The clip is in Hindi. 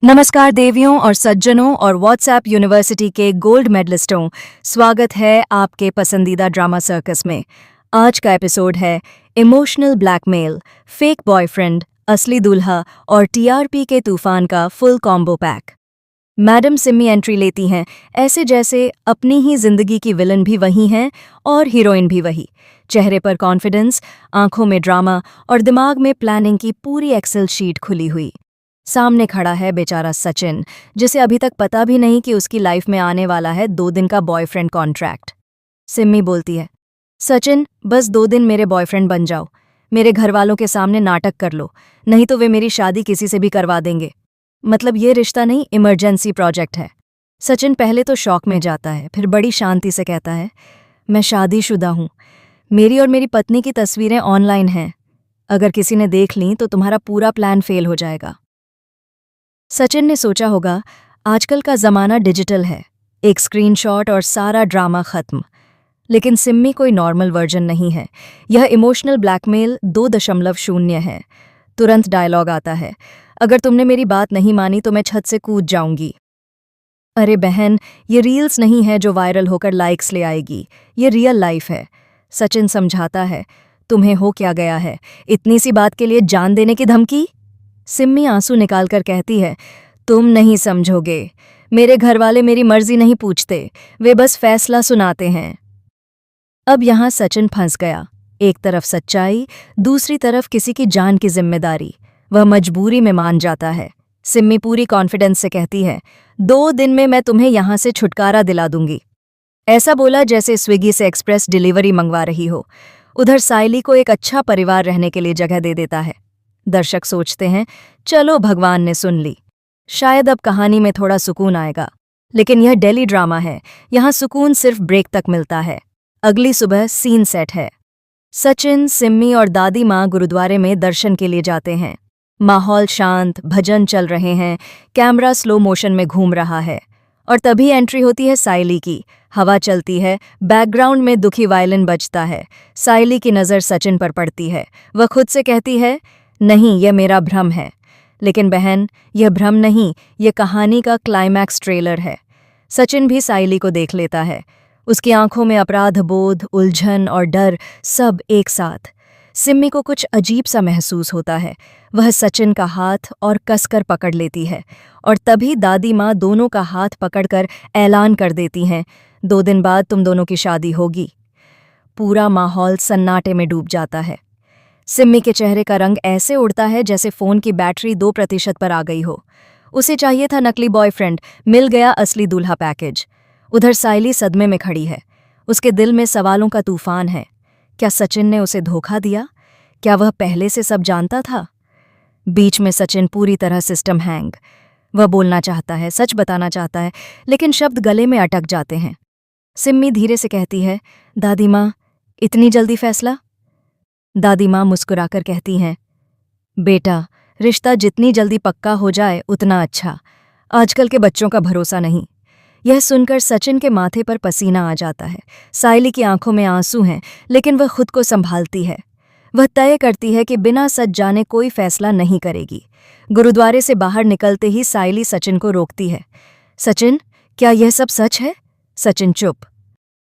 नमस्कार देवियों और सज्जनों और व्हाट्सएप यूनिवर्सिटी के गोल्ड मेडलिस्टों, स्वागत है आपके पसंदीदा ड्रामा सर्कस में। आज का एपिसोड है इमोशनल ब्लैकमेल, फेक बॉयफ्रेंड, असली दूल्हा और टीआरपी के तूफान का full combo pack. Madam Simmi entry लेती हैं ऐसे जैसे अपनी ही जिंदगी की विलन भी वही हैं और हीरोइन भी वही। चेहरे पर कॉन्फिडेंस, आंखों में ड्रामा और दिमाग में प्लानिंग की पूरी एक्सेल शीट खुली हुई। सामने खड़ा है बेचारा सचिन, जिसे अभी तक पता भी नहीं कि उसकी लाइफ में आने वाला है 2 दिन का बॉयफ्रेंड कॉन्ट्रैक्ट। सिम्मी बोलती है, सचिन बस 2 दिन मेरे बॉयफ्रेंड बन जाओ, मेरे घर वालों के सामने नाटक कर लो, नहीं तो वे मेरी शादी किसी से भी करवा देंगे। मतलब ये रिश्ता नहीं, इमरजेंसी प्रोजेक्ट है। सचिन पहले तो शॉक में जाता है, फिर बड़ी शांति से कहता है, मैं शादीशुदा हूँ, मेरी और मेरी पत्नी की तस्वीरें ऑनलाइन हैं, अगर किसी ने देख ली तो तुम्हारा पूरा प्लान फेल हो जाएगा। सचिन ने सोचा होगा, आजकल का ज़माना डिजिटल है, एक स्क्रीनशॉट और सारा ड्रामा खत्म। लेकिन सिम्मी कोई नॉर्मल वर्जन नहीं है, यह इमोशनल ब्लैकमेल 2.0 है। तुरंत डायलॉग आता है, अगर तुमने मेरी बात नहीं मानी तो मैं छत से कूद जाऊंगी। अरे बहन, ये रील्स नहीं है जो वायरल होकर लाइक्स ले आएगी, ये रियल लाइफ है। सचिन समझाता है, तुम्हें हो क्या गया है, इतनी सी बात के लिए जान देने की धमकी। सिम्मी आंसू निकालकर कहती है, तुम नहीं समझोगे, मेरे घरवाले मेरी मर्जी नहीं पूछते, वे बस फैसला सुनाते हैं। अब यहाँ सचिन फंस गया, एक तरफ सच्चाई, दूसरी तरफ किसी की जान की जिम्मेदारी। वह मजबूरी में मान जाता है। सिम्मी पूरी कॉन्फिडेंस से कहती है, 2 दिन में मैं तुम्हें यहाँ से छुटकारा दिला दूंगी। ऐसा बोला जैसे स्विगी से एक्सप्रेस डिलीवरी मंगवा रही हो। उधर साइली को एक अच्छा परिवार रहने के लिए जगह दे देता है। दर्शक सोचते हैं, चलो भगवान ने सुन ली, शायद अब कहानी में थोड़ा सुकून आएगा। लेकिन यह डेली ड्रामा है, यहाँ सुकून सिर्फ ब्रेक तक मिलता है। अगली सुबह सीन सेट है। सचिन, सिम्मी और दादी माँ गुरुद्वारे में दर्शन के लिए जाते हैं। माहौल शांत, भजन चल रहे हैं, कैमरा स्लो मोशन में घूम रहा है। और तभी एंट्री होती है साइली की। हवा चलती है, बैकग्राउंड में दुखी वायलिन बजता है। साइली की नज़र सचिन पर पड़ती है। वह खुद से कहती है, नहीं, यह मेरा भ्रम है। लेकिन बहन, यह भ्रम नहीं, यह कहानी का क्लाइमैक्स ट्रेलर है। सचिन भी साइली को देख लेता है, उसकी आंखों में अपराध बोध, उलझन और डर, सब एक साथ। सिम्मी को कुछ अजीब सा महसूस होता है। वह सचिन का हाथ और कसकर पकड़ लेती है, और तभी दादी माँ दोनों का हाथ पकड़कर ऐलान कर देती हैं, 2 दिन बाद तुम दोनों की शादी होगी। पूरा माहौल सन्नाटे में डूब जाता है। सिम्मी के चेहरे का रंग ऐसे उड़ता है जैसे फ़ोन की बैटरी 2% पर आ गई हो। उसे चाहिए था नकली बॉयफ्रेंड, मिल गया असली दूल्हा पैकेज। उधर साइली सदमे में खड़ी है, उसके दिल में सवालों का तूफान है। क्या सचिन ने उसे धोखा दिया? क्या वह पहले से सब जानता था? बीच में सचिन पूरी तरह सिस्टम हैंग। वह बोलना चाहता है, सच बताना चाहता है, लेकिन शब्द गले में अटक जाते हैं। सिम्मी धीरे से कहती है, दादी माँ, इतनी जल्दी फैसला? दादी माँ मुस्कुराकर कहती हैं, बेटा, रिश्ता जितनी जल्दी पक्का हो जाए उतना अच्छा, आजकल के बच्चों का भरोसा नहीं। यह सुनकर सचिन के माथे पर पसीना आ जाता है। साइली की आंखों में आंसू हैं, लेकिन वह खुद को संभालती है। वह तय करती है कि बिना सच जाने कोई फैसला नहीं करेगी। गुरुद्वारे से बाहर निकलते ही साइली सचिन को रोकती है। सचिन, क्या यह सब सच है? सचिन चुप।